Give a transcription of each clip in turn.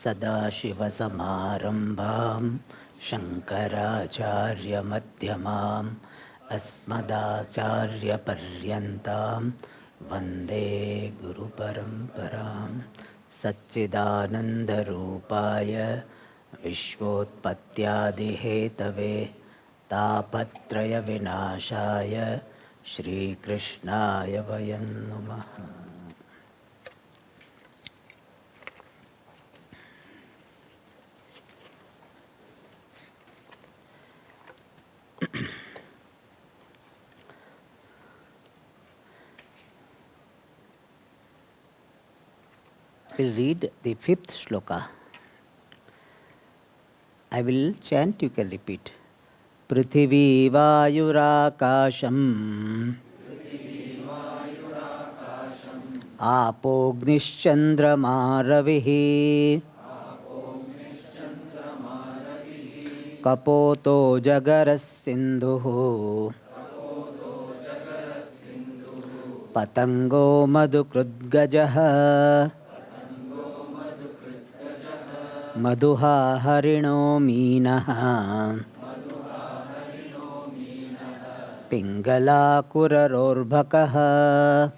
सदाशिवसमारम्भां शङ्कराचार्यमध्यमाम् अस्मदाचार्यपर्यन्तां वन्दे गुरुपरम्परां सच्चिदानन्दरूपाय विश्वोत्पत्त्यादिहेतवे तापत्रयविनाशाय श्रीकृष्णाय वयं नमः. We'll read the 5th shloka. I will chant, you can repeat. Prithvi Vayurakasham Apognischandrama Ravihi Kapoto Jagaras Sindhuhu Patango Madhukrudgajaha Madhuha Harino Minaha Pingala Kurarorbhakaha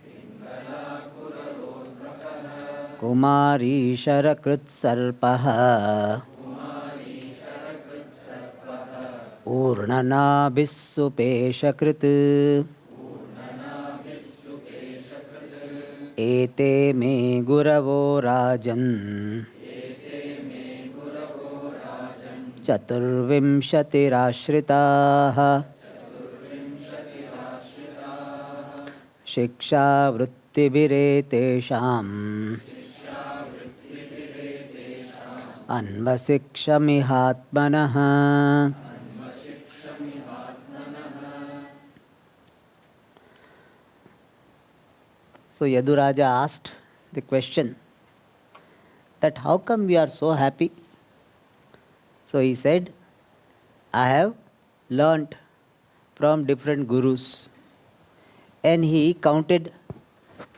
Kumari Sharakrit Sarpaha Urnana Bissupeshakrit Ete me Guravo Rajan Chaturvimshatirashritaha Shiksha Vrittiviretesham Anvasikshamihātmanaha. So Yaduraja asked the question that how come we are so happy? So he said, I have learnt from different gurus. And he counted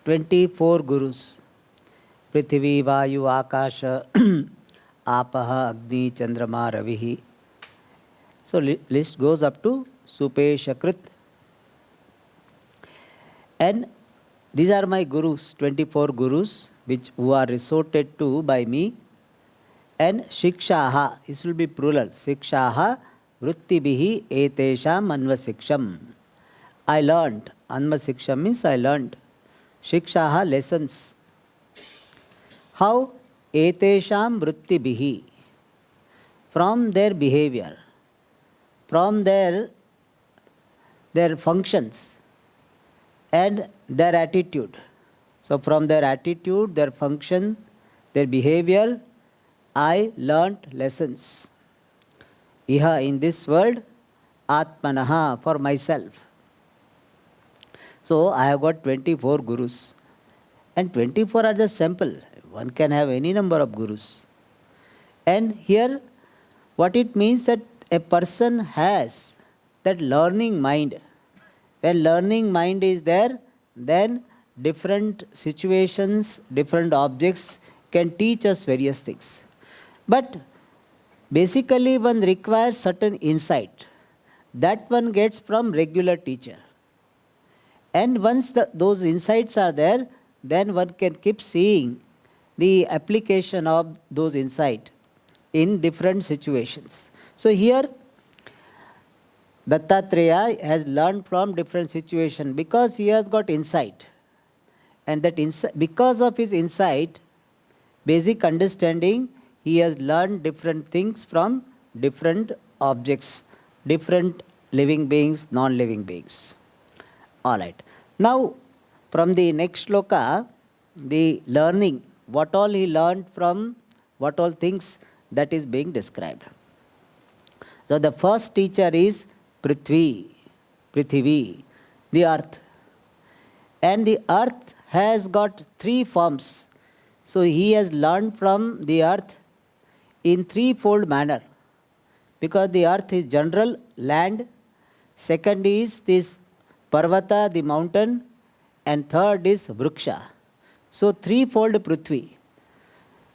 24 gurus. Prithvi, Vayu, Akasha, Apaha, Agni, Chandrama, Ravihi. So list goes up to Supeshakrit. And these are my gurus, 24 gurus, who are resorted to by me. And Shikshaha, this will be plural. Shikshaha, Vrittibihi, Etesham, Anvasiksham. I learned. Anvasiksham means I learned. Shikshaha, lessons. How? Etesham Vrittibihi. From their behavior, from their functions and their attitude. So from their attitude, their function, their behavior, I learnt lessons. Iha, in this world, Atmanaha, for myself. So I have got 24 gurus. And 24 are just simple. One can have any number of gurus. And here, what it means that a person has that learning mind. When learning mind is there, then different situations, different objects can teach us various things. But basically one requires certain insight. That one gets from regular teacher. And once those insights are there, then one can keep seeing the application of those insights in different situations. So here, Dattatreya has learned from different situations because he has got insight. And that because of his insight, basic understanding, he has learned different things from different objects, different living beings, non-living beings. All right. Now, from the next shloka, the learning, what all he learned from, what all things that is being described. So the first teacher is Prithvi, the earth. And the earth has got 3 forms. So he has learned from the earth in threefold manner. Because the earth is general land, second is this Parvata, the mountain, and third is Vriksha. So threefold Prithvi.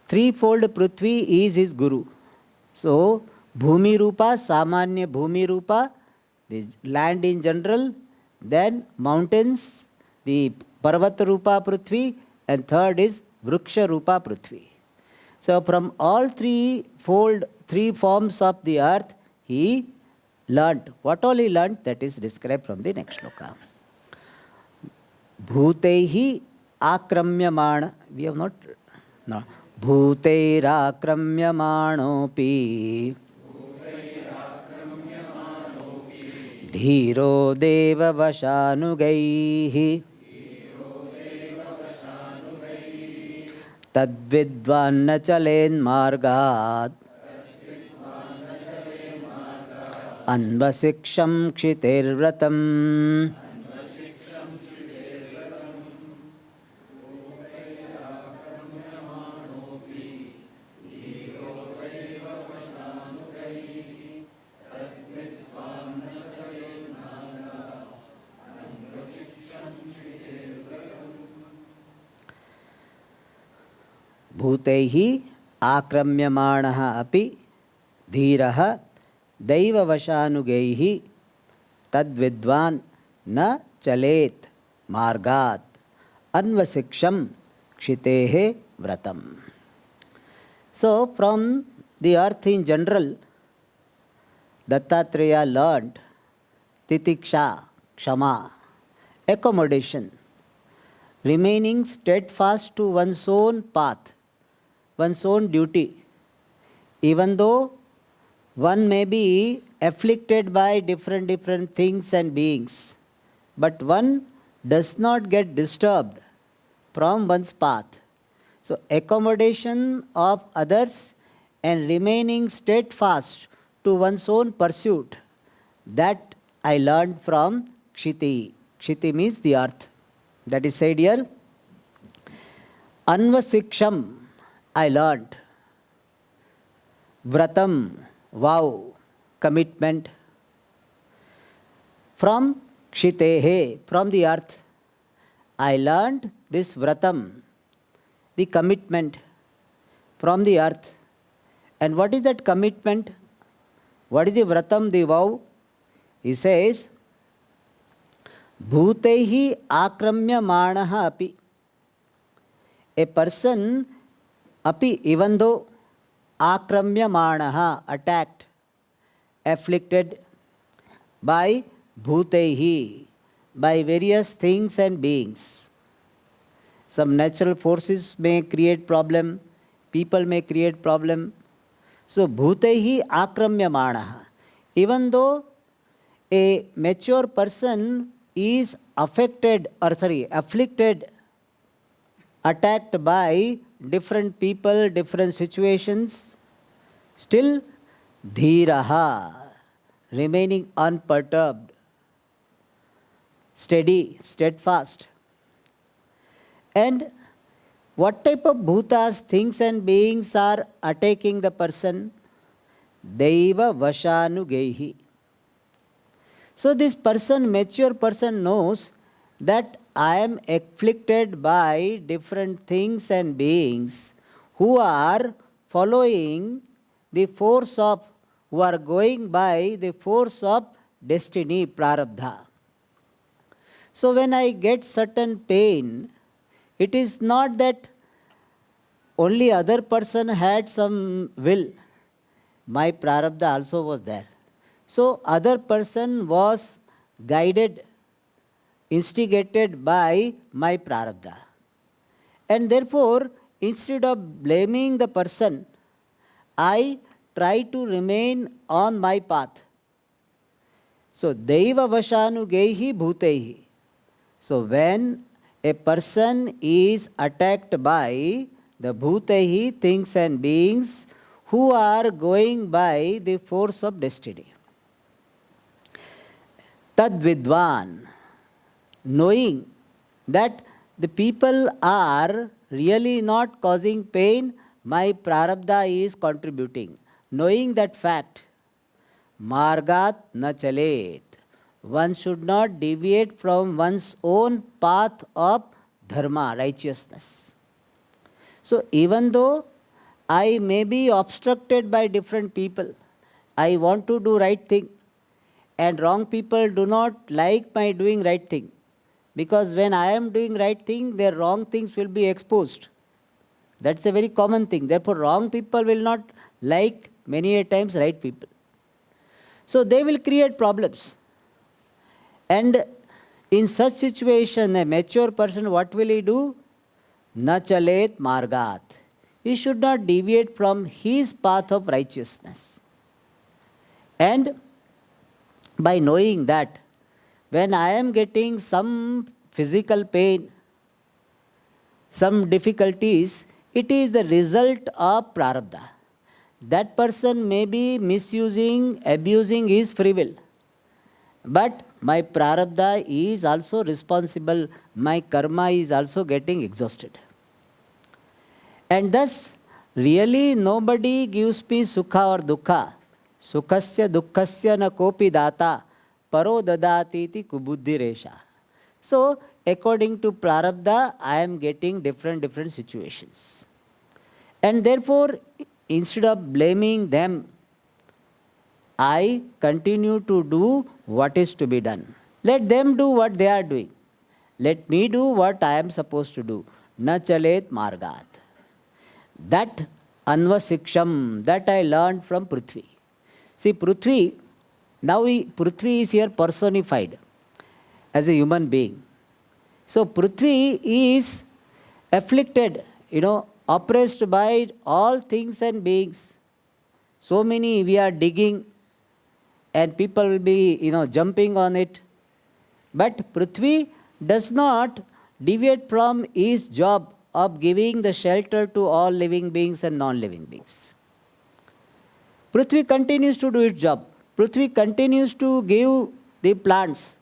threefold Prithvi is his guru. So, Bhumi Rupa, Samanya Bhumi Rupa, the land in general, then mountains, the Parvata Rupa Prithvi, and third is Vriksha Rupa Prithvi. So, from all three forms of the earth, he learnt. What all he learnt, that is described from the next shloka. Bhuteihi akramyamana. We have not. No. Bhuteirakramyamanopi धीरो देववशानुगैः तद्विद्वान्न चलेन्मार्गात् अन्वशिक्षं क्षितेर्व्रतम्. भूतैहि आक्रम्यमाणः अपि धीरः दैववशानुगैः तद्विद्वान् न चलेत् मार्गात् अन्वशिक्षं क्षितेः व्रतम्. So from the earth in general, Dattatreya learned titiksha, kshama, accommodation, remaining steadfast to one's own path, one's own duty, even though one may be afflicted by different things and beings, but one does not get disturbed from one's path. So accommodation of others and remaining steadfast to one's own pursuit, that I learned from Kshiti. Kshiti means the earth. That is said here. Anvasiksham, I learned. Vratam, vow, commitment. From Kshitehe, from the earth, I learned this vratam, the commitment from the earth. And what is that commitment? What is the vratam, the vow? He says, Bhuteihi akramyamanaha api. A person, api, even though, akramyamanaha, attacked, afflicted by bhuteihi, by various things and beings. Some natural forces may create problem, people may create problem. So, bhuteihi akramyamanaha. Even though a mature person is afflicted, attacked by different people, different situations, still dhiraha, remaining unperturbed, steady, steadfast. And what type of bhutas, things and beings are attacking the person? Daiva vashanugaihi. So this person, mature person, knows that I am afflicted by different things and beings who are following the force of, who are going by the force of destiny, prarabdha. So when I get certain pain, it is not that only other person had some will. My prarabdha also was there. So other person was guided, instigated by my prarabdha. And therefore, instead of blaming the person, I try to remain on my path. So, Daiva Vashanugaihi Bhuteihi. So, when a person is attacked by the Bhuteihi, things and beings who are going by the force of destiny. Tad Vidwan, knowing that the people are really not causing pain, my prarabdha is contributing. Knowing that fact, margat na chalet. One should not deviate from one's own path of dharma, righteousness. So even though I may be obstructed by different people. I want to do right thing, and wrong people do not like my doing right thing. Because when I am doing right thing, their wrong things will be exposed. That's a very common thing. Therefore, wrong people will not like many a times right people. So they will create problems. And in such situation, a mature person, what will he do? Na chalet margat. He should not deviate from his path of righteousness. And by knowing that when I am getting some physical pain, some difficulties, it is the result of prarabdha. That person may be misusing, abusing his free will. But my prarabdha is also responsible, my karma is also getting exhausted. And thus, really nobody gives me sukha or dukkha. Sukhasya dukkhasya na kopi data, paro dadati iti kubuddhi resha. So, according to prarabdha, I am getting different situations. And therefore, instead of blaming them, I continue to do what is to be done. Let them do what they are doing. Let me do what I am supposed to do. Na chalet margat. That anvasiksham, that I learned from Prithvi. See, Prithvi, now Prithvi is here personified as a human being. So Prithvi is afflicted, oppressed by all things and beings. So many we are digging and people will be, jumping on it. But Prithvi does not deviate from his job of giving the shelter to all living beings and non-living beings. Prithvi continues to do its job. Prithvi continues to give the plants,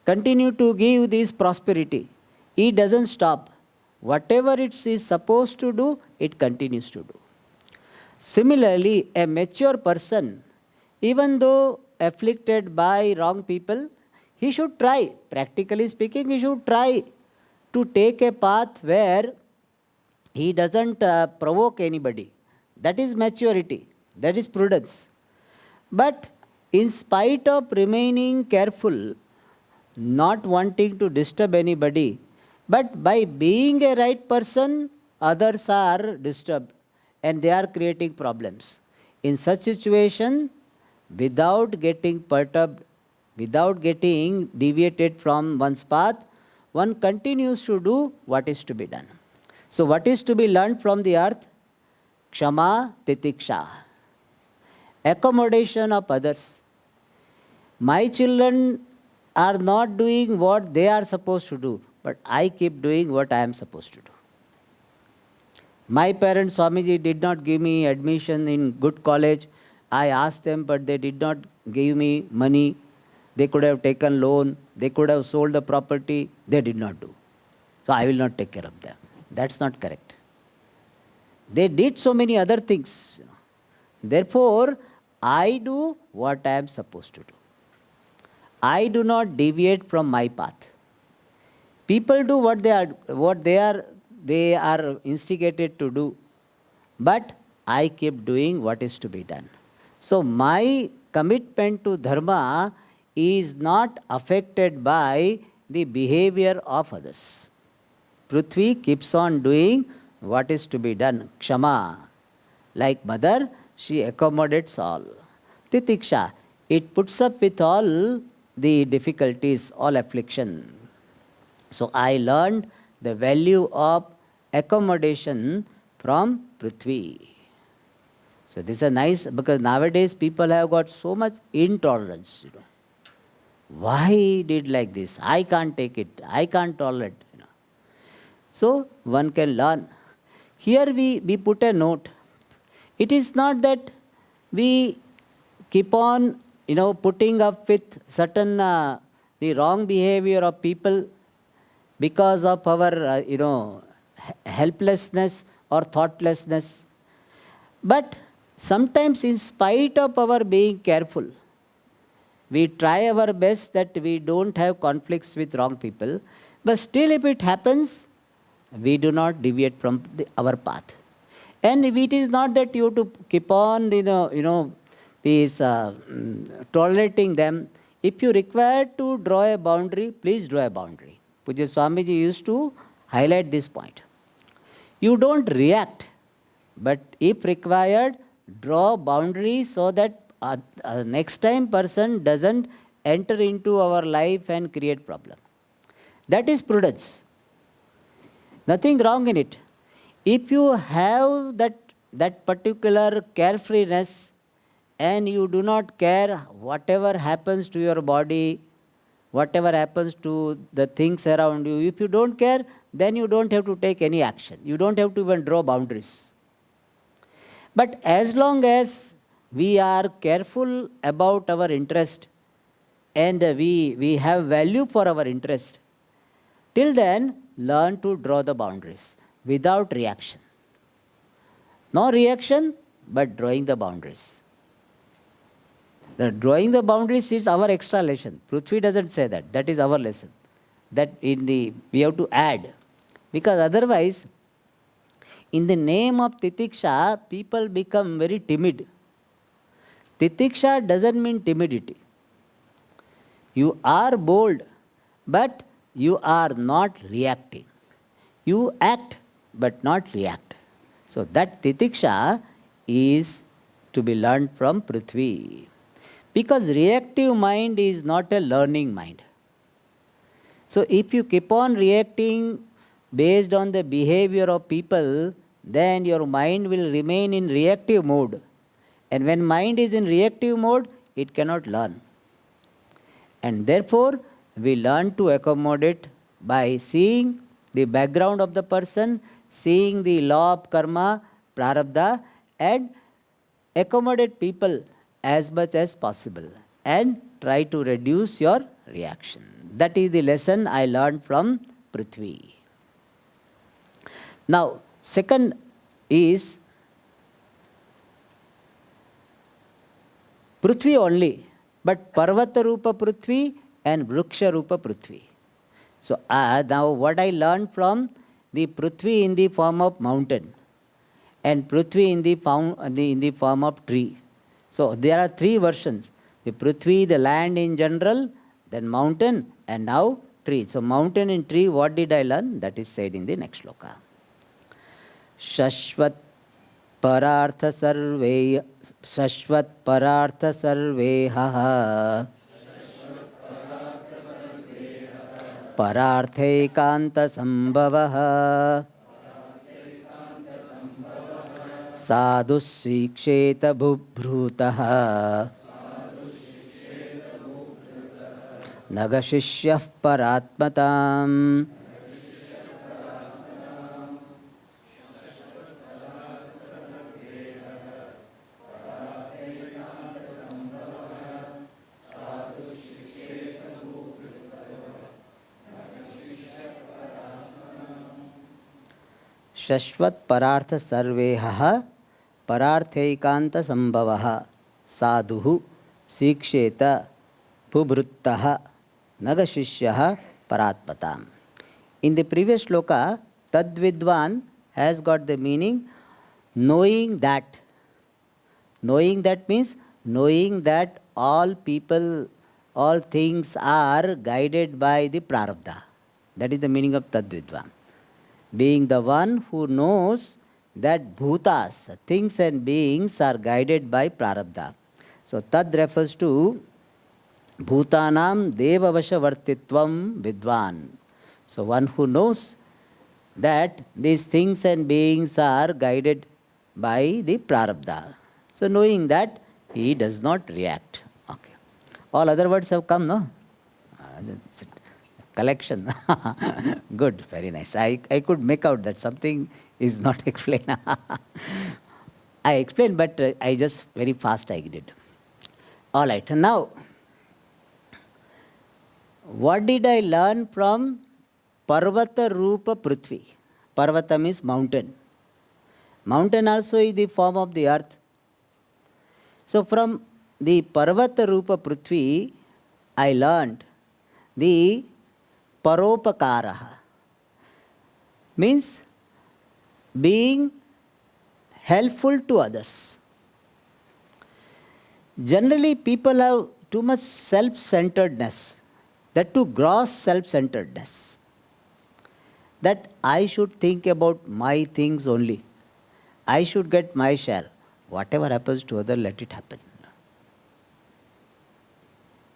continue to give this prosperity. It doesn't stop. Whatever it is supposed to do, it continues to do. Similarly, a mature person, even though afflicted by wrong people, he should try, practically speaking, he should try to take a path where he doesn't provoke anybody. That is maturity, that is prudence. But in spite of remaining careful, not wanting to disturb anybody, but by being a right person, others are disturbed and they are creating problems. In such situation, without getting perturbed, without getting deviated from one's path, one continues to do what is to be done. So what is to be learned from the earth? Kshama titiksha. Accommodation of others. My children are not doing what they are supposed to do, but I keep doing what I am supposed to do. My parents, Swamiji, did not give me admission in good college. I asked them, but they did not give me money. They could have taken loan. They could have sold the property. They did not do. So I will not take care of them. That's not correct. They did so many other things. Therefore, I do what I am supposed to do. I do not deviate from my path. People do what they are instigated to do, but I keep doing what is to be done. So my commitment to dharma is not affected by the behavior of others. Prithvi keeps on doing what is to be done. Kshama, like mother, she accommodates all. Titiksha, it puts up with all the difficulties, all affliction. So I learned the value of accommodation from Prithvi. So this is a nice, because nowadays people have got so much intolerance. Why did like this? I can't take it. I can't tolerate. So one can learn. Here we put a note. It is not that we keep on, putting up with certain the wrong behavior of people because of our, helplessness or thoughtlessness. But sometimes in spite of our being careful, we try our best that we don't have conflicts with wrong people. But still if it happens, we do not deviate from our path. And if it is not that you have to keep on, these tolerating them. If you require to draw a boundary, please draw a boundary. Pujya Swamiji used to highlight this point. You don't react, but if required, draw boundaries so that next time person doesn't enter into our life and create problem. That is prudence. Nothing wrong in it. If you have that particular carefreeness and you do not care whatever happens to your body, whatever happens to the things around you, if you don't care, then you don't have to take any action. You don't have to even draw boundaries. But as long as we are careful about our interest and we have value for our interest, till then, learn to draw the boundaries without reaction. No reaction, but drawing the boundaries. The drawing the boundaries is our extra lesson. Prithvi doesn't say that. That is our lesson. That we have to add. Because otherwise, in the name of titiksha, people become very timid. Titiksha doesn't mean timidity. You are bold, but you are not reacting. You act, but not react. So that titiksha is to be learned from Prithvi. Because reactive mind is not a learning mind. So if you keep on reacting based on the behavior of people, then your mind will remain in reactive mode. And when mind is in reactive mode, it cannot learn. And therefore, we learn to accommodate by seeing the background of the person, seeing the law of karma, prarabdha, and accommodate people as much as possible and try to reduce your reaction. That is the lesson I learned from Prithvi. Now, second is Prithvi only, but Parvata Rupa Prithvi and Vriksha Rupa Prithvi. So, now what I learned from the Prithvi in the form of mountain and Prithvi in the form of tree. So, there are three versions. The Prithvi, the land in general, then mountain, and now tree. So, mountain and tree, what did I learn? That is said in the next shloka. Shashvat parartha sarveha pararthekanta sambhavah sadhu siksheta bhubhrutah nagashishyah paratmatam. Shashvat parartha sarveha pararthekanta sambhavah sadhu siksheta bhubhrutah nagashishyah paratmatam. In the previous shloka, Tadvidvan has got the meaning knowing that. Knowing that means knowing that all people, all things are guided by the prarabdha. That is the meaning of Tadvidvan. Being the one who knows that bhutas, things and beings, are guided by prarabdha. So Tad refers to bhutanam devavashavartitvam vidvan. So one who knows that these things and beings are guided by the prarabdha. So knowing that, he does not react. Okay. All other words have come, no? Collection. Good, very nice. I could make out that something is not explained. I explained, but I just very fast I did. All right, now, what did I learn from Parvata Rupa Prithvi? Parvata means mountain. Mountain also is the form of the earth. So from the Parvata Rupa Prithvi, I learned the Paropakaraha. Means being helpful to others. Generally, people have too much self-centeredness, that too gross self-centeredness, that I should think about my things only. I should get my share. Whatever happens to other, let it happen.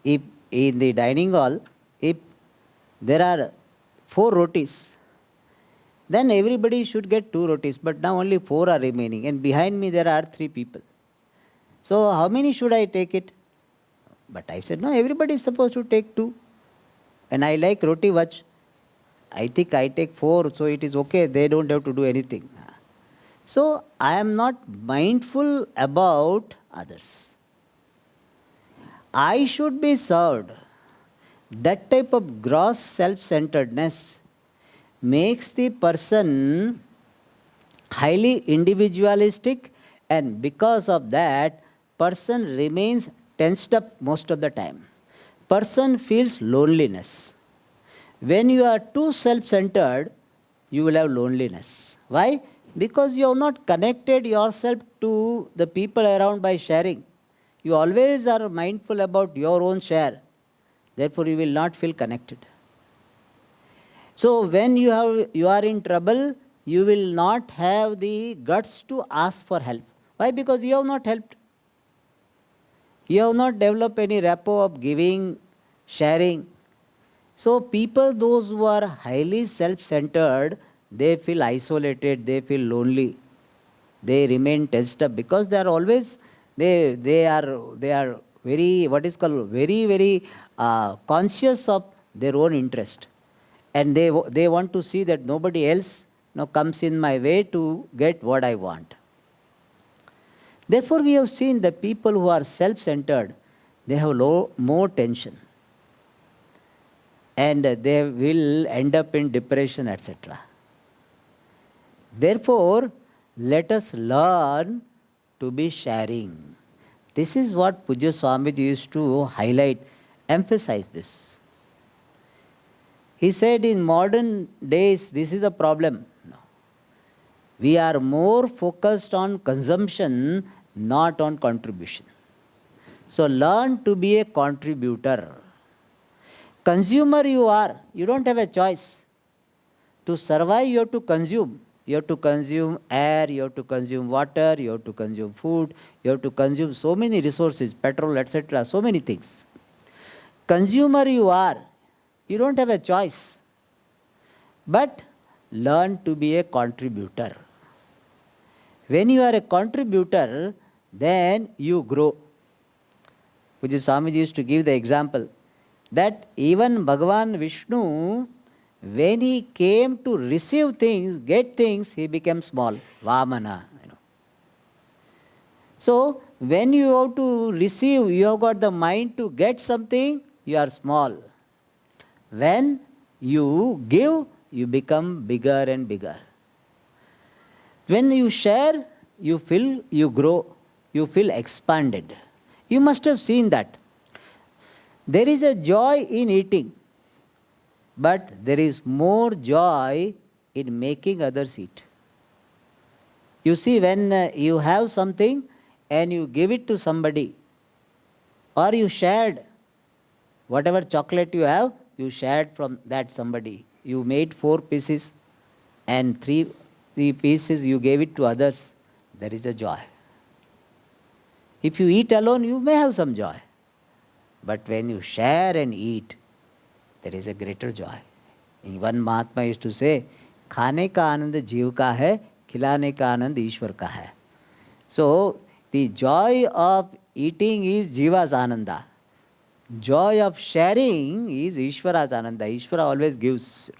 If in the dining hall, if there are 4 rotis, then everybody should get 2 rotis, but now only 4 are remaining, and behind me there are 3 people. So how many should I take it? But I said, no, everybody is supposed to take 2. And I like roti vach. I think I take 4, so it is okay. They don't have to do anything. So I am not mindful about others. I should be served. That type of gross self-centeredness makes the person highly individualistic, and because of that, person remains tensed up most of the time. Person feels loneliness. When you are too self-centered, you will have loneliness. Why? Because you have not connected yourself to the people around by sharing. You always are mindful about your own share. Therefore, you will not feel connected. So when you are in trouble, you will not have the guts to ask for help. Why? Because you have not helped. You have not developed any rapport of giving, sharing. So people, those who are highly self-centered, they feel isolated, they feel lonely. They remain tensed up because they are always, they are very, what is called, very conscious of their own interest. And they want to see that nobody else comes in my way to get what I want. Therefore, we have seen that people who are self-centered, they have more tension. And they will end up in depression, etc. Therefore, let us learn to be sharing. This is what Pujya Swamiji used to highlight, emphasize this. He said in modern days, this is a problem. No. We are more focused on consumption, not on contribution. So learn to be a contributor. Consumer you are, you don't have a choice. To survive, you have to consume. You have to consume air, you have to consume water, you have to consume food, you have to consume so many resources, petrol, etc., so many things. Consumer you are, you don't have a choice. But learn to be a contributor. When you are a contributor, then you grow. Pujya Swamiji used to give the example that even Bhagavan Vishnu, when he came to receive things, get things, he became small, Vamana. So, when you have to receive, you have got the mind to get something, you are small. When you give, you become bigger and bigger. When you share, you grow, you feel expanded. You must have seen that. There is a joy in eating, but there is more joy in making others eat. You see, when you have something and you give it to somebody, or you shared whatever chocolate you have, you shared from that somebody. You made 4 pieces and 3 pieces you gave it to others. There is a joy. If you eat alone, you may have some joy. But when you share and eat, there is a greater joy. One Mahatma used to say, खाने का आनंद जीव का है, खिलाने का आनंद ईश्वर का है. So, the joy of eating is Jiva's Ananda. Joy of sharing is Ishvara's Ananda. Ishvara always gives.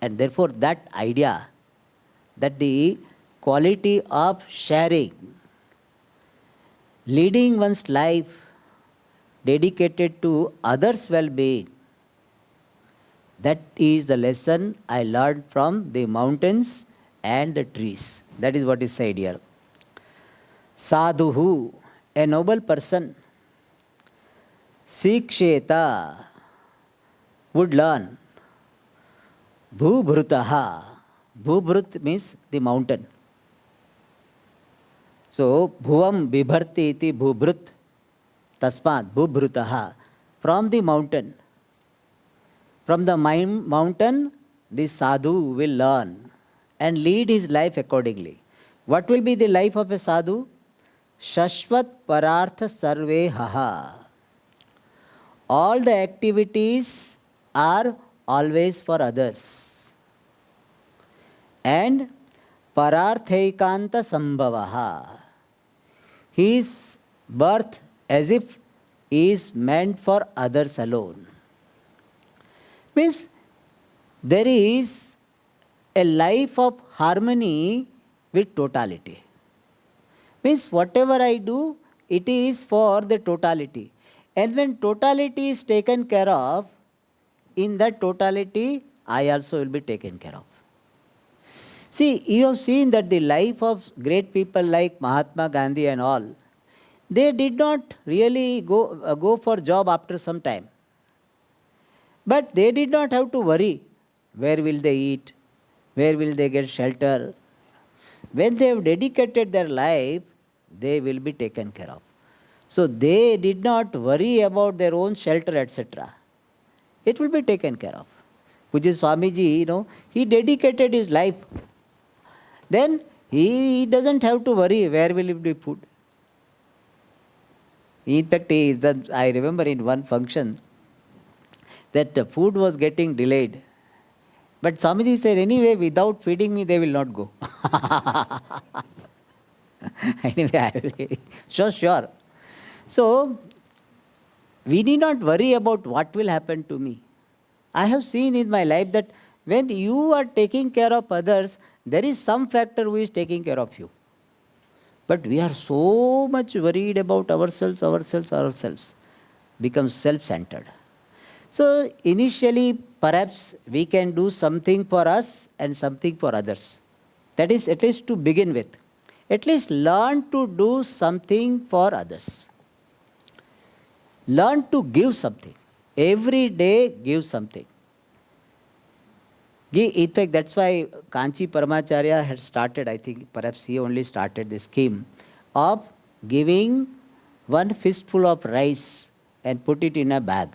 And therefore, that idea, that the quality of sharing, leading one's life dedicated to others' well-being, that is the lesson I learned from the mountains and the trees. That is what is said here. Sadhuhu, a noble person, Siksheta, would learn. Bhubrutaha, Bhubrut means the mountain. So, bhuvam bibharti iti bhubrut tasmat bhubrutaha. From the mountain. From the mountain, the sadhu will learn and lead his life accordingly. What will be the life of a sadhu? Shashvat parartha sarve haha. All the activities are always for others. And pararthaikanta sambhavaha. His birth as if is meant for others alone. Means there is a life of harmony with totality. Means whatever I do, it is for the totality. And when totality is taken care of, in that totality, I also will be taken care of. See, you have seen that the life of great people like Mahatma Gandhi and all, they did not really go for job after some time. But they did not have to worry where will they eat, where will they get shelter. When they have dedicated their life, they will be taken care of. So they did not worry about their own shelter, etc. It will be taken care of. Pujya Swamiji, he dedicated his life. Then he doesn't have to worry where will it be food. In fact, I remember in one function, that the food was getting delayed. But Swamiji said, anyway, without feeding me, they will not go. Anyway, I will. Sure. So, we need not worry about what will happen to me. I have seen in my life that when you are taking care of others, there is some factor who is taking care of you. But we are so much worried about ourselves, become self-centered. So initially, perhaps we can do something for us and something for others. That is, at least to begin with. At least learn to do something for others. Learn to give something. Every day, give something. In fact, that's why Kanchi Paramacharya had started, I think, perhaps he only started the scheme of giving one fistful of rice and put it in a bag.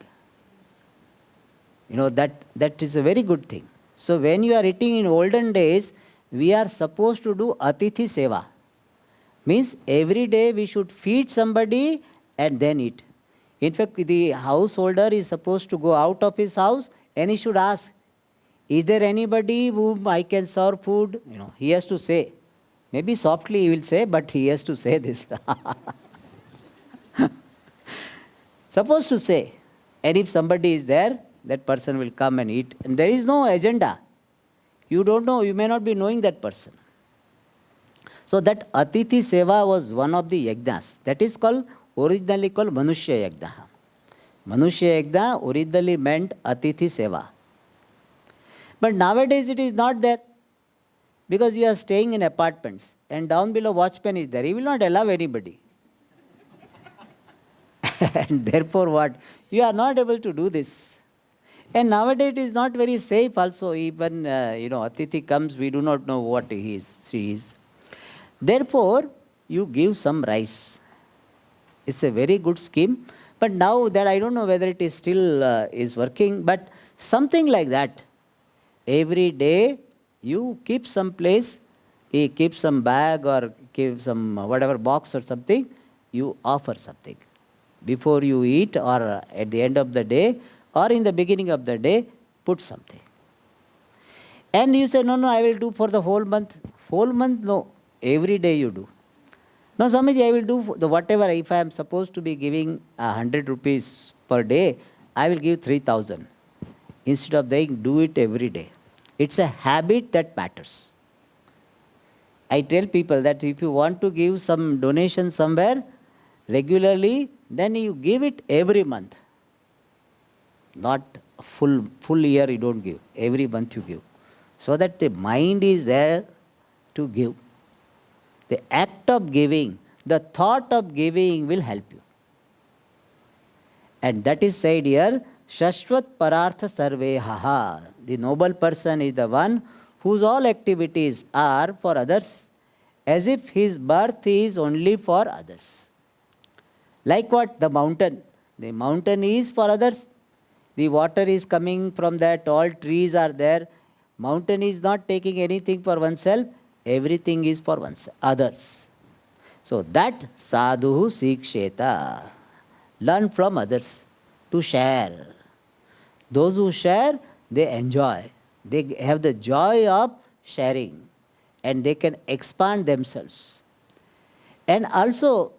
That is a very good thing. So when you are eating in olden days, we are supposed to do atithi seva. Means every day we should feed somebody and then eat. In fact, the householder is supposed to go out of his house and he should ask, is there anybody whom I can serve food? He has to say. Maybe softly he will say, but he has to say this. Supposed to say. And if somebody is there, that person will come and eat. And there is no agenda. You don't know, you may not be knowing that person. So that Atithi Seva was one of the yajnas. That is originally called Manushya Yajna. Manushya Yajna originally meant Atithi Seva. But nowadays it is not there. Because you are staying in apartments and down below watchman is there. He will not allow anybody. And therefore what? You are not able to do this. And nowadays it is not very safe also. Even, Atithi comes, we do not know what he is, she is. Therefore, you give some rice. It's a very good scheme. But now that I don't know whether it is still is working, but something like that. Every day you keep some place, you keep some bag or keep some whatever box or something, you offer something. Before you eat or at the end of the day or in the beginning of the day, put something. And you say, no, I will do for the whole month. Whole month, no. Every day you do. No, Swamiji, I will do the whatever. If I am supposed to be giving 100 rupees per day, I will give 3,000. Instead of saying, do it every day. It's a habit that matters. I tell people that if you want to give some donation somewhere regularly, then you give it every month. Not full year you don't give. Every month you give. So that the mind is there to give. The act of giving, the thought of giving will help you. And that is said here, Shashvat Parartha Sarve Haha. The noble person is the one whose all activities are for others as if his birth is only for others. Like what? The mountain. The mountain is for others. The water is coming from that, all trees are there. Mountain is not taking anything for oneself, everything is for others. So that sadhu siksheta. Learn from others to share. Those who share, they enjoy. They have the joy of sharing and they can expand themselves. And also,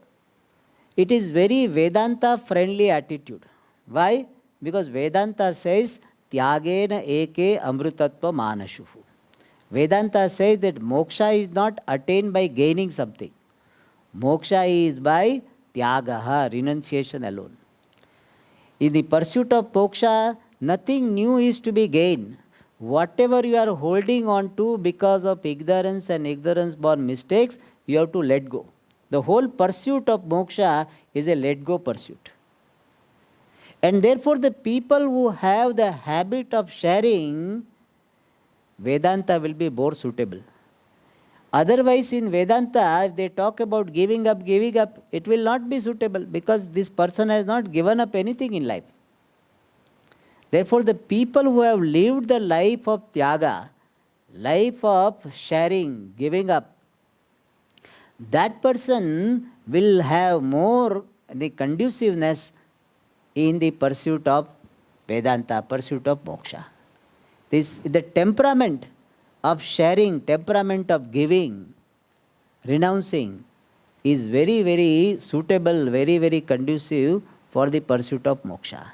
it is very Vedanta friendly attitude. Why? Because Vedanta says, Tyagena eke amrutatva manashuhu. Vedanta says that moksha is not attained by gaining something. Moksha is by tyagaha, renunciation alone. In the pursuit of moksha, nothing new is to be gained. Whatever you are holding on to because of ignorance and ignorance-born mistakes, you have to let go. The whole pursuit of moksha is a let-go pursuit. And therefore, the people who have the habit of sharing, Vedanta will be more suitable. Otherwise, in Vedanta, if they talk about giving up, it will not be suitable because this person has not given up anything in life. Therefore, the people who have lived the life of Tyaga, life of sharing, giving up, that person will have more the conduciveness in the pursuit of Vedanta, pursuit of moksha. The temperament of sharing, temperament of giving, renouncing is very, very suitable, very, very conducive for the pursuit of moksha.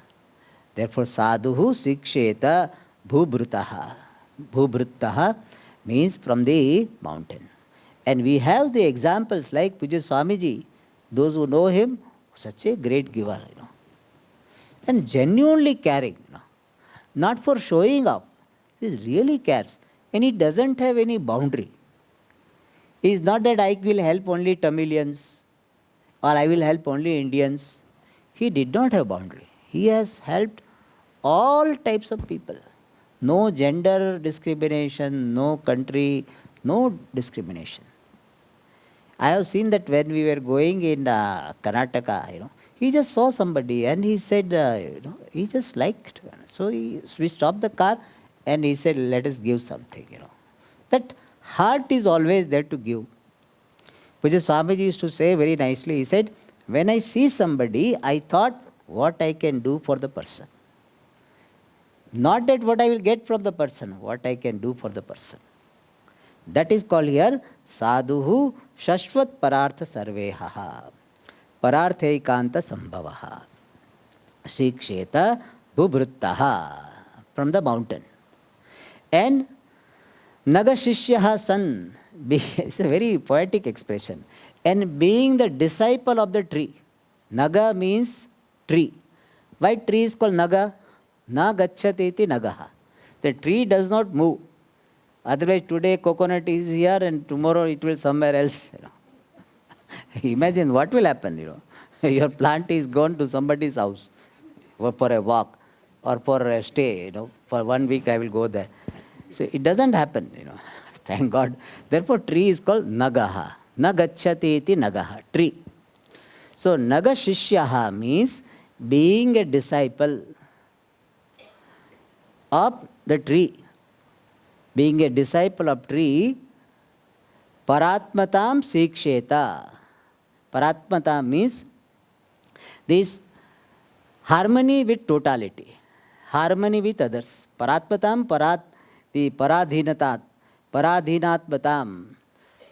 Therefore, sadhuhu siksheta bhubrutaha. Bhubrutaha means from the mountain. And we have the examples like Pujya Swamiji, those who know him, such a great giver, and genuinely caring, not for showing off. He really cares. And he doesn't have any boundary. It is not that I will help only Tamilians or I will help only Indians. He did not have boundary. He has helped all types of people. No gender discrimination, no country, no discrimination. I have seen that when we were going in Karnataka, he just saw somebody and he said, he just liked. So we stopped the car and he said, let us give something, That heart is always there to give. Pujya Swamiji used to say very nicely, he said, when I see somebody, I thought what I can do for the person. Not that what I will get from the person, what I can do for the person. That is called here sadhuhu shashvat parartha sarveha pararthaikanta sambhavaha shiksheta bhubruttaha, from the mountain. And nagashishyaha san, it's a very poetic expression, and being the disciple of the tree. Naga means tree. Why tree is called naga? Na gacchati iti nagaha. The tree does not move. Otherwise, today coconut is here and tomorrow it will somewhere else. Imagine what will happen. Your plant is gone to somebody's house for a walk or for a stay. For 1 week I will go there. So it doesn't happen. Thank God. Therefore, tree is called nagaha. Nagacchati iti nagaha. Tree. So nagashishyaha means being a disciple of the tree. Being a disciple of tree, paratmatam siksheta. Paratmata means this harmony with totality, harmony with others. Paratmatam, the paradhinatmatam,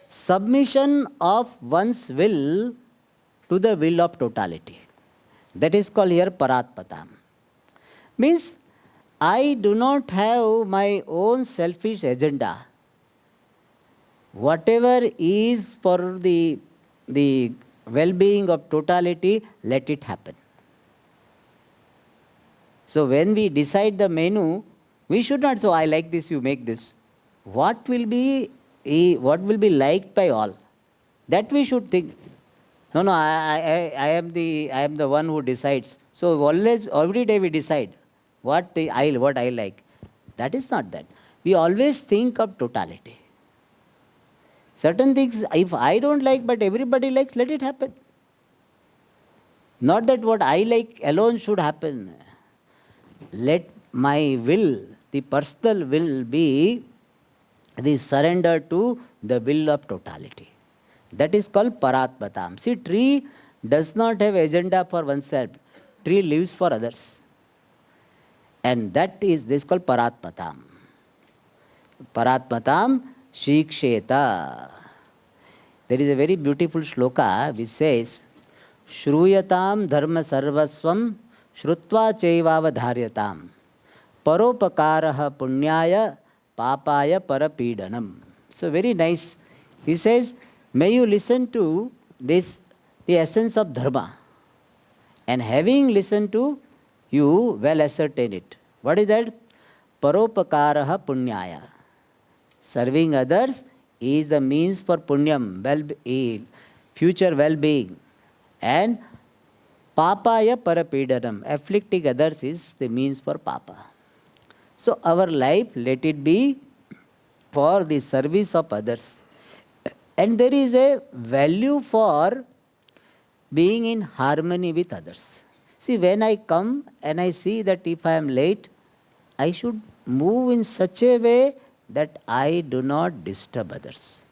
submission of one's will to the will of totality. That is called here paratmatam. Means I do not have my own selfish agenda. Whatever is for the well-being of totality, let it happen. So when we decide the menu, we should not say, I like this, you make this. What will be liked by all? That we should think. No, I am the one who decides. So always, every day we decide what I like. That is not that. We always think of totality. Certain things, if I don't like but everybody likes, let it happen. Not that what I like alone should happen. Let my will, the personal will, be the surrender to the will of totality. That is called Paratmatam. See, tree does not have agenda for oneself. Tree lives for others. And that is, this is called Paratmatam. Paratmatam Shiksheta. There is a very beautiful shloka which says, Shruyatam dharma sarvasvam shrutva chaivavadharyatam paropakaraha punyaya papaya parapidanam. So very nice. He says, may you listen to this, the essence of dharma. And having listened to, you well ascertain it. What is that? Paropakaraha punyaya. Serving others is the means for punyam, future well-being. And papaya parapidanam, afflicting others, is the means for papa. So our life, let it be for the service of others. And there is a value for being in harmony with others. See, when I come and I see that if I am late, I should move in such a way that I do not disturb others.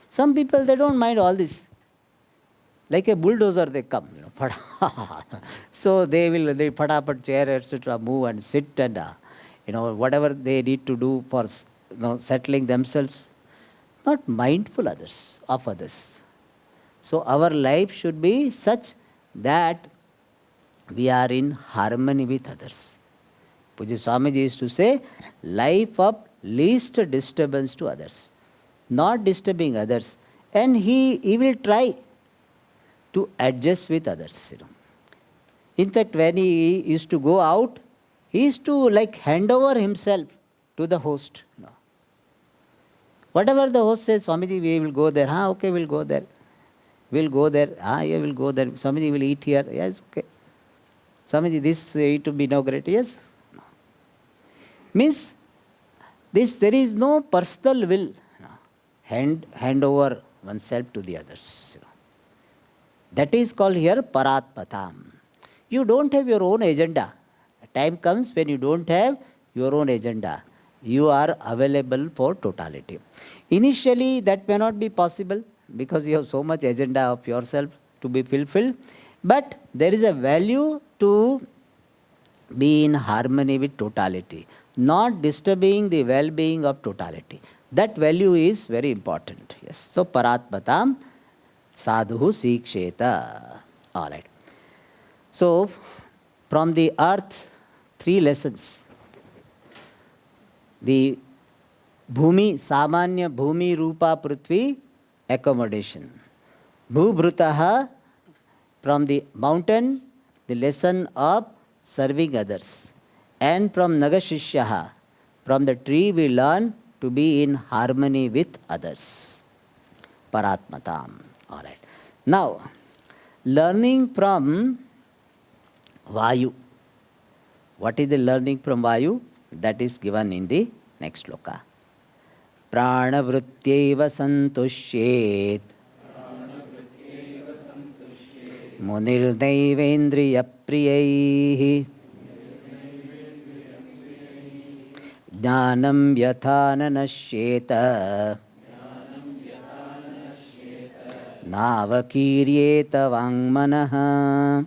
Some people, they don't mind all this. Like a bulldozer, they come. So they patapat chair, etc., move and sit and, whatever they need to do for settling themselves. Not mindful of others. So our life should be such that we are in harmony with others. Pujya Swamiji used to say, life of least disturbance to others. Not disturbing others. And he will try to adjust with others. In fact, when he used to go out, he used to hand over himself to the host. Whatever the host says, Swamiji, we will go there. Okay, we'll go there. We'll go there. Yeah, we'll go there. Swamiji will eat here. Yes, okay. Swamiji, this it to be inaugurated. Yes. No. Means, there is no personal will. Hand over oneself to the others. That is called here Paratmatam. You don't have your own agenda. A time comes when you don't have your own agenda. You are available for totality. Initially, that may not be possible because you have so much agenda of yourself to be fulfilled. But there is a value to be in harmony with totality, not disturbing the well-being of totality. That value is very important. Yes. So, Paratmatam Sadhu Siksheta. All right. So, from the earth, 3 lessons. The Bhumi, Samanya Bhumi Rupa Prithvi, accommodation. Bhubrutaha, from the mountain, the lesson of serving others. And from Nagashishyaha, from the tree we learn to be in harmony with others. Paratmatam. All right. Now, learning from Vayu. What is the learning from Vayu? That is given in the next sloka. Pranavrutyeva santushyet Munirnaivendriya priyaihi Jnanam yathana nashyeta Navakiryeta vangmanaha.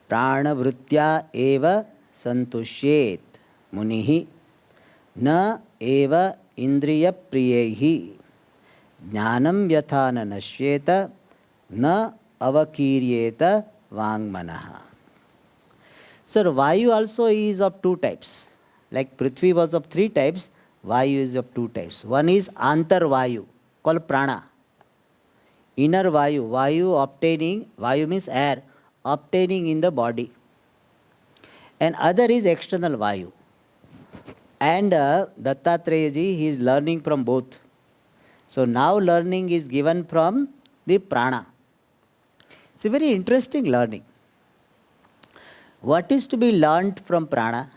Pranavritya eva santushyet munihi na eva indriya priyehi jnanam yathana nashyeta na avakiryeta vangmanaha. So Vayu also is of 2 types. Like Prithvi was of 3 types, Vayu is of 2 types. One is Antar Vayu, called Prana. Inner Vayu, Vayu obtaining, Vayu means air, obtaining in the body. And other is external Vayu. And Dattatreya ji, he is learning from both. So now learning is given from the prana. It's a very interesting learning. What is to be learnt from prana?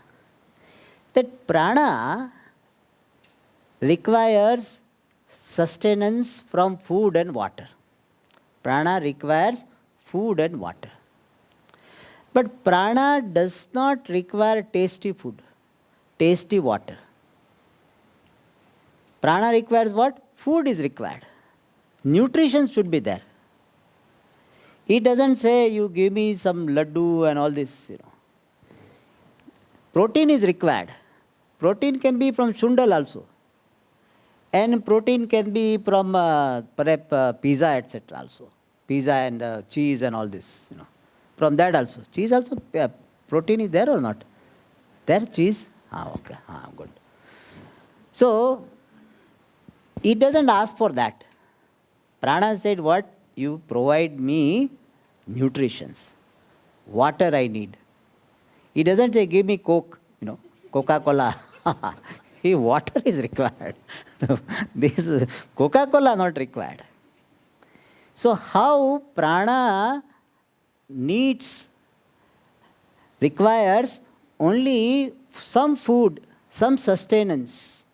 That prana requires sustenance from food and water. Prana requires food and water. But prana does not require tasty food, tasty water. Prana requires what? Food is required. Nutrition should be there. He doesn't say, you give me some laddu and all this, Protein is required. Protein can be from shundal also. And protein can be from perhaps pizza, etc. also. Pizza and cheese and all this, From that also. Cheese also, protein is there or not? There, cheese? Okay, good. So, it doesn't ask for that. Prana said, what? You provide me nutritions. Water I need. He doesn't say, give me Coke, Coca-Cola. Water is required. This Coca-Cola not required. So how prana requires only some food, some sustenance.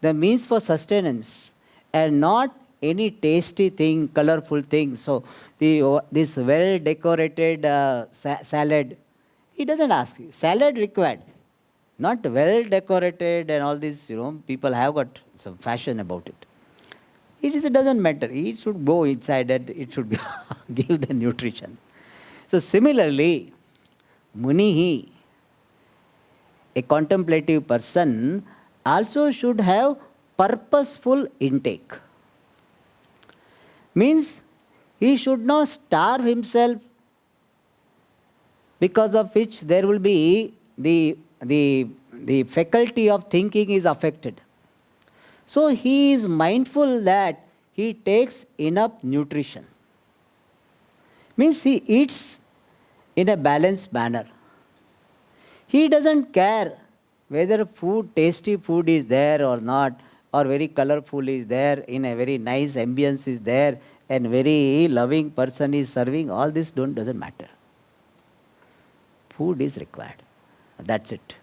The means for sustenance, and not any tasty thing, colorful thing. So this well-decorated salad, he doesn't ask you. Salad required. Not well-decorated and all this, people have got some fashion about it. It doesn't matter. It should go inside and it should give the nutrition. So similarly, Munihi, a contemplative person, also should have purposeful intake. Means he should not starve himself, because of which there will be the faculty of thinking is affected. So he is mindful that he takes enough nutrition. Means he eats in a balanced manner. He doesn't care whether tasty food is there or not, or very colorful is there, in a very nice ambience is there, and very loving person is serving. All this doesn't matter. Food is required. That's it.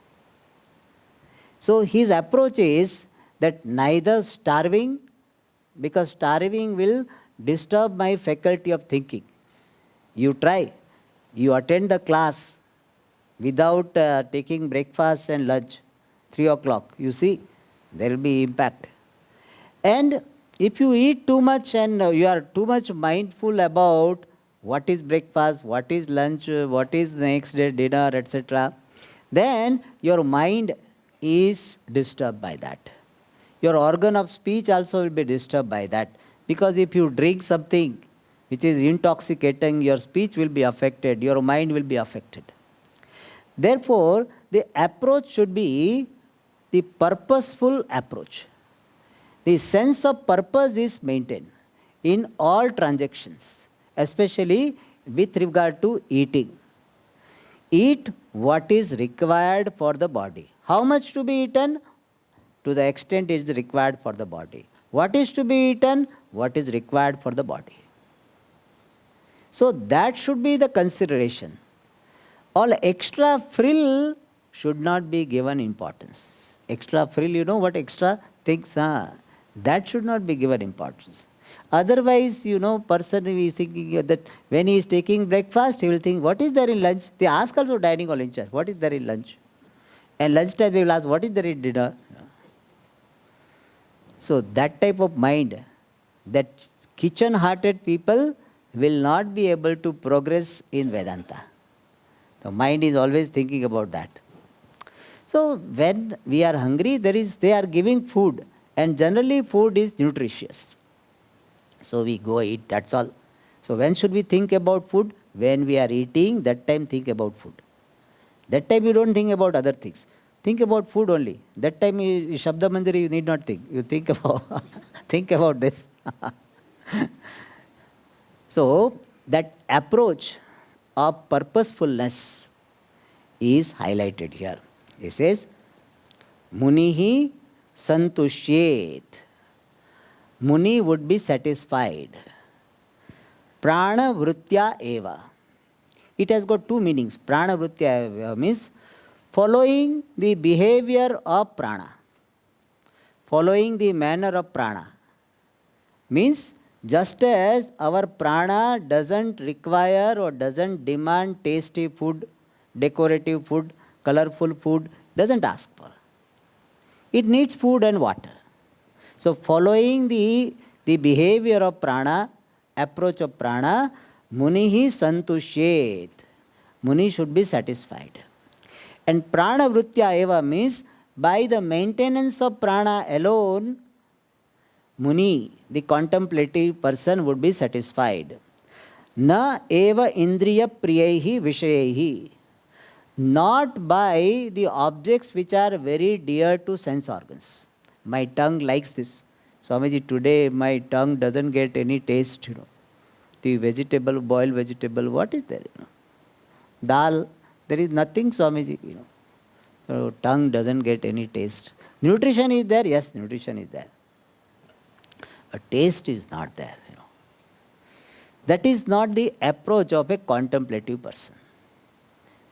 So his approach is that neither starving, because starving will disturb my faculty of thinking. You try, you attend the class without taking breakfast and lunch, 3 o'clock, you see, there will be impact. And if you eat too much and you are too much mindful about what is breakfast, what is lunch, what is the next day dinner, etc., then your mind is disturbed by that. Your organ of speech also will be disturbed by that. Because if you drink something which is intoxicating, your speech will be affected, your mind will be affected. Therefore, the approach should be the purposeful approach. The sense of purpose is maintained in all transactions, especially with regard to eating. Eat what is required for the body. How much to be eaten? To the extent it is required for the body. What is to be eaten? What is required for the body. So that should be the consideration. All extra frill should not be given importance. Extra frill, you know what extra things are? That should not be given importance. Otherwise, person is thinking that when he is taking breakfast, he will think, what is there in lunch? They ask also dining hall in charge, what is there in lunch? And lunchtime they will ask, what is there in dinner? So that type of mind, that kitchen-hearted people will not be able to progress in Vedanta. The mind is always thinking about that. So when we are hungry, they are giving food, and generally food is nutritious. So we go eat, that's all. So when should we think about food? When we are eating, that time think about food. That time you don't think about other things. Think about food only. That time Shabda Manjari you need not think. You think about think about this. So that approach of purposefulness is highlighted here. It says, Munihi santushyet. Muni would be satisfied. Prana vritya eva. It has got two meanings. Prana vritya eva means following the behavior of prana. Following the manner of prana. Means just as our prana doesn't require or doesn't demand tasty food, decorative food, colorful food, doesn't ask for. It needs food and water. So following the behavior of prana, approach of prana, munihi santushyet. Muni should be satisfied. And prana vritya eva means by the maintenance of prana alone, Muni, the contemplative person, would be satisfied. Na eva indriya priyahi vishayahi. Not by the objects which are very dear to sense organs. My tongue likes this. Swamiji, today my tongue doesn't get any taste, The vegetable, boiled vegetable, what is there, Dal, there is nothing, Swamiji, So tongue doesn't get any taste. Nutrition is there? Yes, nutrition is there. A taste is not there, That is not the approach of a contemplative person.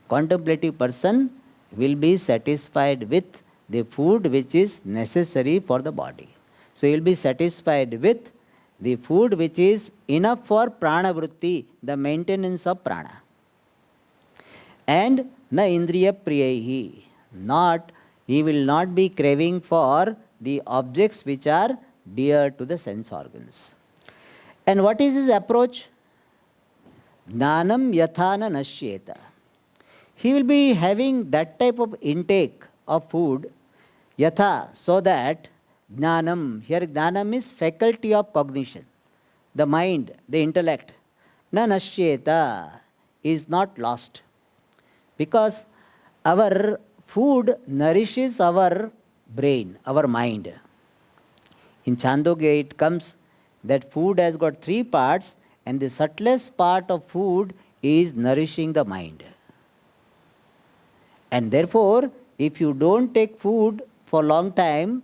Contemplative person will be satisfied with the food which is necessary for the body. So he will be satisfied with the food which is enough for prana vritti, the maintenance of prana. And na indriya priyahi, he will not be craving for the objects which are dear to the sense organs. And what is his approach? Jnanam yathana nashyeta. He will be having that type of intake of food, yatha, so that jnanam, here jnanam is faculty of cognition, the mind, the intellect, na nashyeta, is not lost. Because our food nourishes our brain, our mind. In Chandogya it comes that food has got three parts, and the subtlest part of food is nourishing the mind. And therefore, if you don't take food for a long time,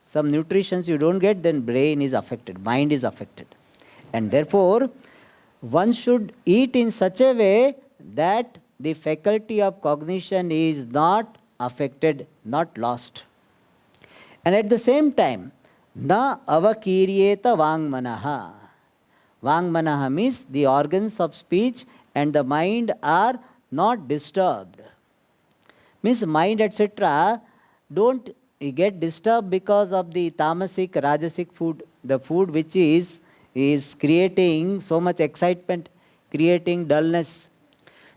some nutritions you don't get, then brain is affected, mind is affected. And therefore, one should eat in such a way that the faculty of cognition is not affected, not lost. And at the same time, na avakiryeta vangmanaha. Vangmanaha means the organs of speech and the mind are not disturbed. Means mind, etc., don't get disturbed because of the tamasic, rajasic food, the food which is creating so much excitement, creating dullness.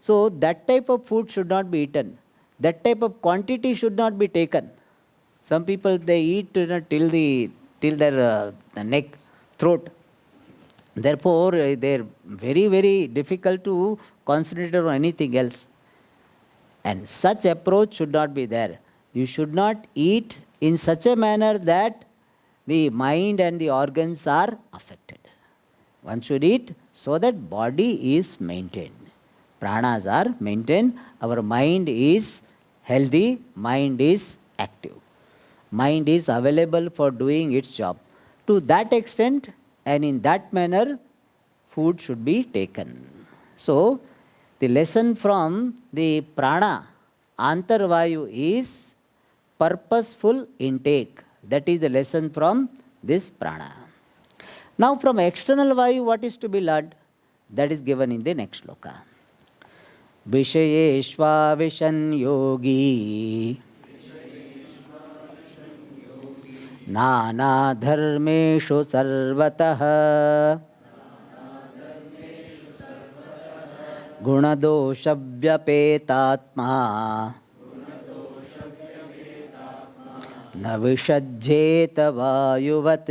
So that type of food should not be eaten. That type of quantity should not be taken. Some people, they eat till their neck, throat. Therefore, they are very, very difficult to concentrate on anything else. And such approach should not be there. You should not eat in such a manner that the mind and the organs are affected. One should eat so that body is maintained. Pranas are maintained. Our mind is healthy. Mind is active. Mind is available for doing its job. To that extent and in that manner, food should be taken. So, the lesson from the prana, antarvayu, is purposeful intake. That is the lesson from this prana. Now from external vayu, what is to be learned? That is given in the next shloka. Vishayeshva vishan yogi nana dharmeshu sarvatah गुणदोषव्यपेतात्मा न विषज्येत वायुवत्.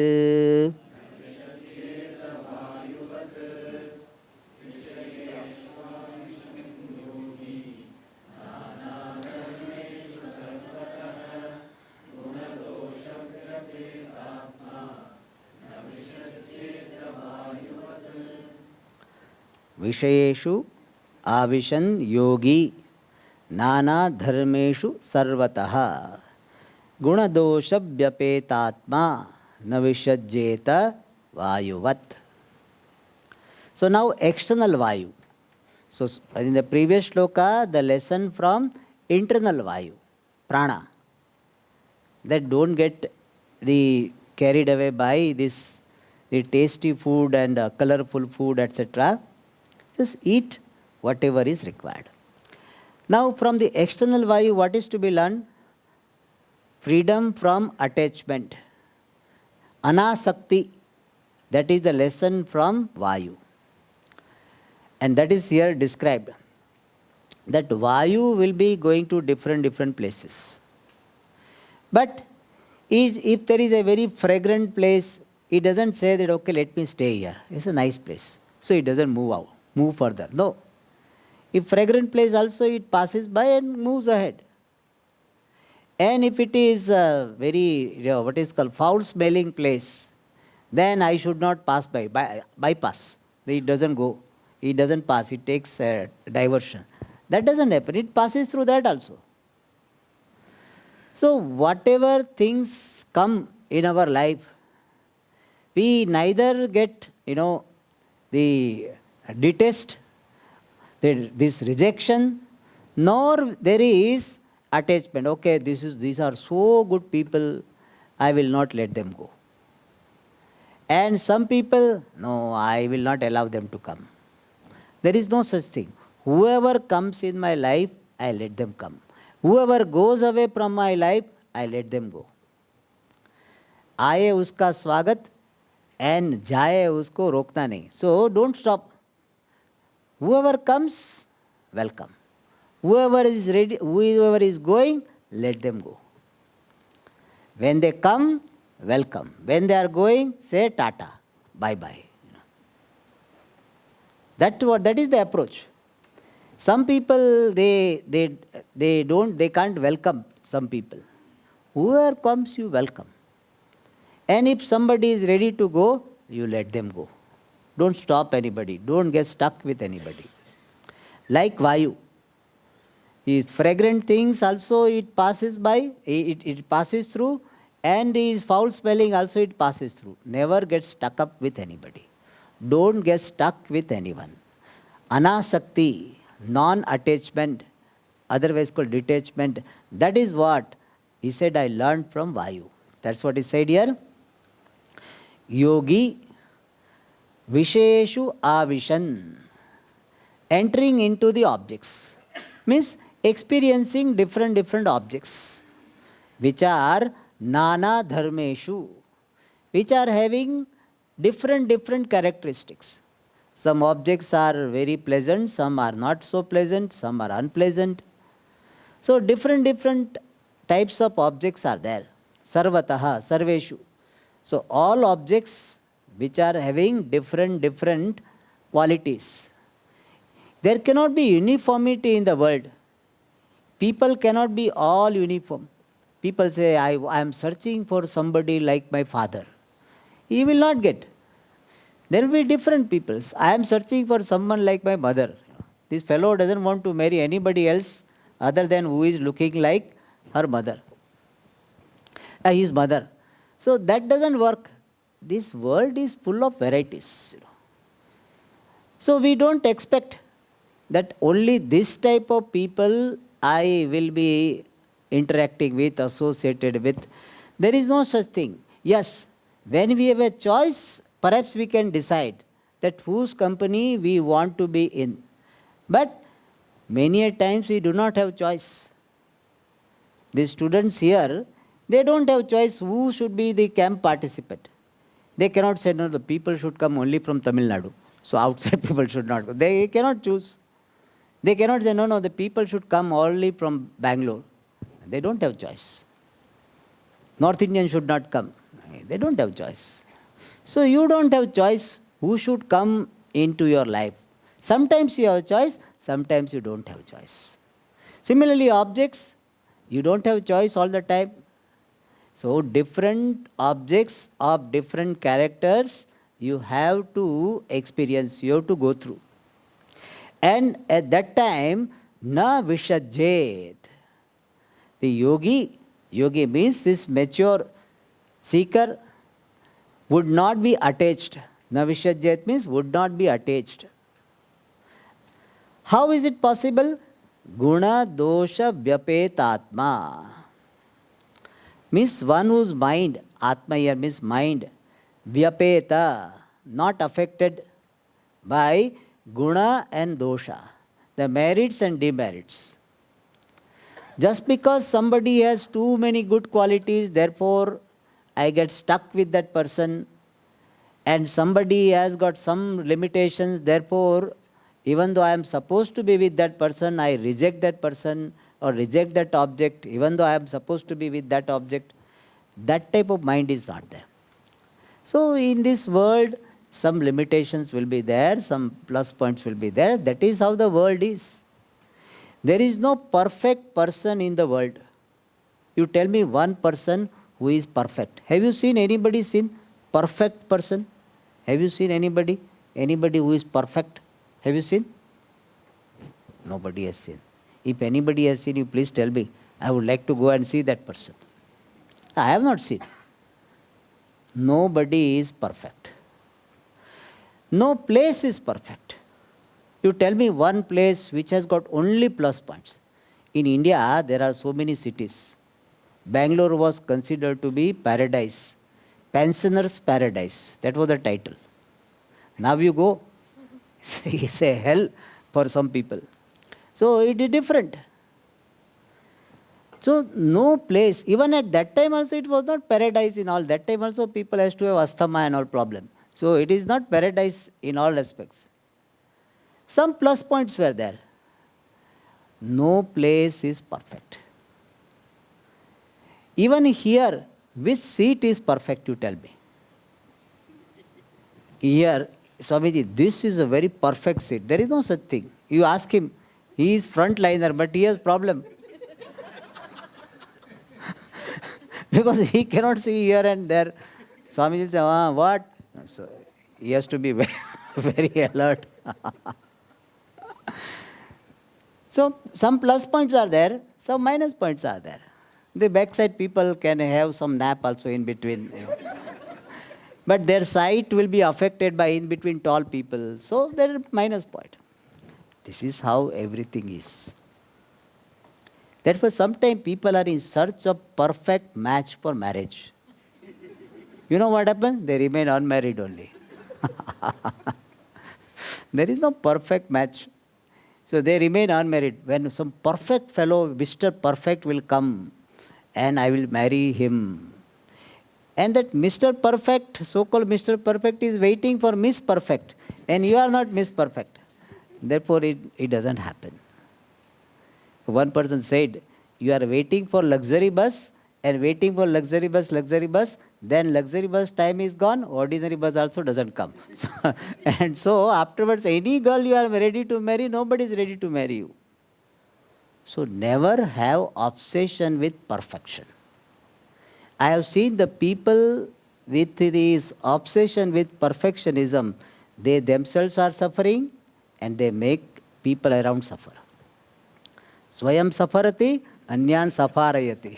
विषयेषु आविशन योगी नाना धर्मेषु सर्वतः. Gunadoshabhyapetatma navishajjeta vayuvat. So now external vayu. So in the previous shloka, the lesson from internal vayu, prana, that don't get carried away by the tasty food and colorful food, etc. Just eat whatever is required. Now from the external vayu, what is to be learned? Freedom from attachment. Anasakti, that is the lesson from vayu. And that is here described. That vayu will be going to different places. But if there is a very fragrant place, it doesn't say that, okay, let me stay here. It's a nice place. So it doesn't move further. No. If fragrant place also, it passes by and moves ahead. And if it is a very, what is called foul smelling place, then I should not pass bypass. It doesn't go. It doesn't pass. It takes a diversion. That doesn't happen. It passes through that also. So whatever things come in our life, we neither get, the detest, this rejection, nor there is attachment. Okay, these are so good people, I will not let them go. And some people, no, I will not allow them to come. There is no such thing. Whoever comes in my life, I let them come. Whoever goes away from my life, I let them go. आए उसका स्वागत and जाए उसको रोकना नहीं. So don't stop. Whoever comes, welcome. Whoever is ready, whoever is going, let them go. When they come, welcome. When they are going, say tata, bye-bye. That is the approach. Some people, they can't welcome some people. Whoever comes, you welcome. And if somebody is ready to go, you let them go. Don't stop anybody. Don't get stuck with anybody. Like Vayu. Fragrant things also it passes by, it passes through, and the foul smelling also it passes through. Never get stuck up with anybody. Don't get stuck with anyone. Anasakti, non-attachment, otherwise called detachment, that is what he said I learned from Vayu. That's what he said here. Yogi Visheshu Avishan, entering into the objects, means experiencing different objects, which are Nana Dharmeshu, which are having different characteristics. Some objects are very pleasant, some are not so pleasant, some are unpleasant. So different types of objects are there. Sarvataha, Sarveshu. So all objects which are having different qualities. There cannot be uniformity in the world. People cannot be all uniform. People say, I am searching for somebody like my father. He will not get. There will be different people. I am searching for someone like my mother. This fellow doesn't want to marry anybody else other than who is looking like her mother. His mother. So that doesn't work. This world is full of varieties. So we don't expect that only this type of people I will be interacting with, associated with. There is no such thing. Yes, when we have a choice, perhaps we can decide that whose company we want to be in. But many a times we do not have choice. The students here, they don't have choice who should be the camp participant. They cannot say, no, the people should come only from Tamil Nadu. So outside people should not go. They cannot choose. They cannot say, no, the people should come only from Bangalore. They don't have choice. North Indians should not come. They don't have choice. So you don't have choice who should come into your life. Sometimes you have choice, sometimes you don't have choice. Similarly, objects, you don't have choice all the time. So different objects of different characters, you have to experience, you have to go through. And at that time, na vishajjet. The yogi Yogi means this mature seeker would not be attached. Navishajyat means would not be attached. How is it possible? Guna dosha vyapetatma. Means one whose mind, atma here means mind, vyapeta, not affected by guna and dosha, the merits and demerits. Just because somebody has too many good qualities, therefore I get stuck with that person, and somebody has got some limitations, therefore even though I am supposed to be with that person, I reject that person or reject that object, even though I am supposed to be with that object. That type of mind is not there. So in this world, some limitations will be there, some plus points will be there. That is how the world is. There is no perfect person in the world. You tell me one person who is perfect. Have you seen anybody seen perfect person? Have you seen anybody who is perfect? Have you seen? Nobody has seen. If anybody has seen, you please tell me. I would like to go and see that person. I have not seen. Nobody is perfect. No place is perfect. You tell me one place which has got only plus points. In India, there are so many cities. Bangalore was considered to be paradise. Pensioners' paradise. That was the title. Now you go, it's a hell for some people. So it is different. So no place, even at that time also it was not paradise in all. That time also people has to have asthma and all problem. So it is not paradise in all aspects. Some plus points were there. No place is perfect. Even here, which seat is perfect, you tell me? Here, Swamiji, this is a very perfect seat. There is no such thing. You ask him, he is frontliner, but he has problem. Because he cannot see here and there. Swamiji says, what? So he has to be very, very alert. So some plus points are there, some minus points are there. The backside people can have some nap also in between. But their sight will be affected by in between tall people. So there is minus point. This is how everything is. Therefore, sometimes people are in search of perfect match for marriage. You know what happens? They remain unmarried only. There is no perfect match. So they remain unmarried. When some perfect fellow, Mr. Perfect will come and I will marry him. And that Mr. Perfect, so-called Mr. Perfect is waiting for Miss Perfect. And you are not Miss Perfect. Therefore, it doesn't happen. One person said, you are waiting for luxury bus and waiting for luxury bus, then luxury bus time is gone, ordinary bus also doesn't come. And so afterwards, any girl you are ready to marry, nobody is ready to marry you. So never have obsession with perfection. I have seen the people with this obsession with perfectionism, they themselves are suffering and they make people around suffer. Swayam safarati, anyan safarayati.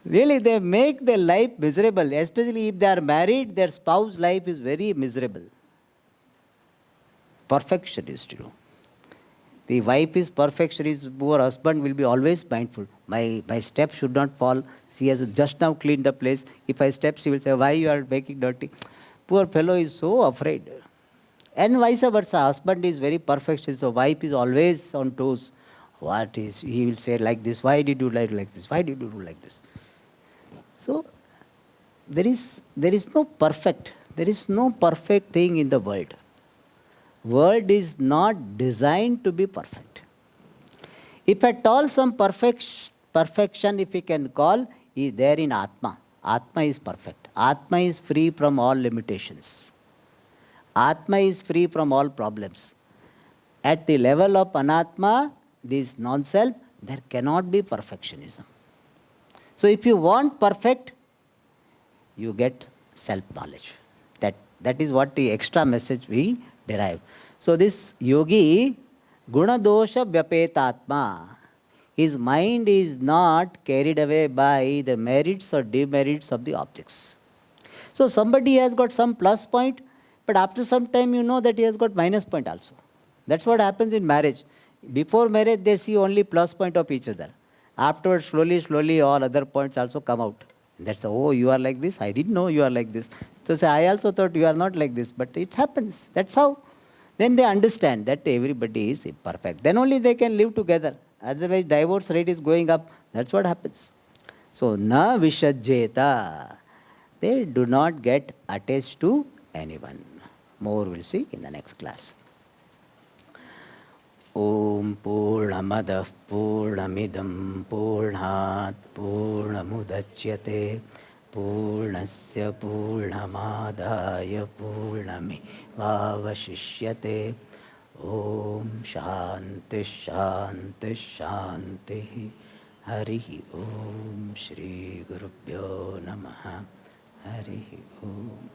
Really, they make their life miserable, especially if they are married, their spouse's life is very miserable. Perfectionist, you know. The wife is perfectionist, poor husband will be always mindful. My step should not fall. She has just now cleaned the place. If I step, she will say, why you are making dirty? Poor fellow is so afraid. And vice versa, husband is very perfectionist, so wife is always on toes. What is, he will say like this, why did you like this? Why did you do like this? So, there is no perfect thing in the world. World is not designed to be perfect. If at all some perfection, if we can call, is there in Atma. Atma is perfect. Atma is free from all limitations. Atma is free from all problems. At the level of Anatma, this non-self, there cannot be perfectionism. So if you want perfect, you get self-knowledge. That is what the extra message we derive. So this yogi, guna dosha vyapetatma. his mind is not carried away by the merits or demerits of the objects. So somebody has got some plus point, but after some time you know that he has got minus point also. That's what happens in marriage. Before marriage, they see only plus point of each other. Afterwards, slowly, all other points also come out. That's, oh, you are like this. I didn't know you are like this. So say, I also thought you are not like this, but it happens. That's how. Then they understand that everybody is imperfect. Then only they can live together. Otherwise, divorce rate is going up. That's what happens. So, na vishajeta. They do not get attached to anyone. More we'll see in the next class. Om Purnamada Purnamidam Purnat Purnamudachyate Purnasya Purnamadaya Purnamevavashishyate. Om Shanti Shanti Shanti. Hari Om Shri Gurubhyo Namaha. Hari Om.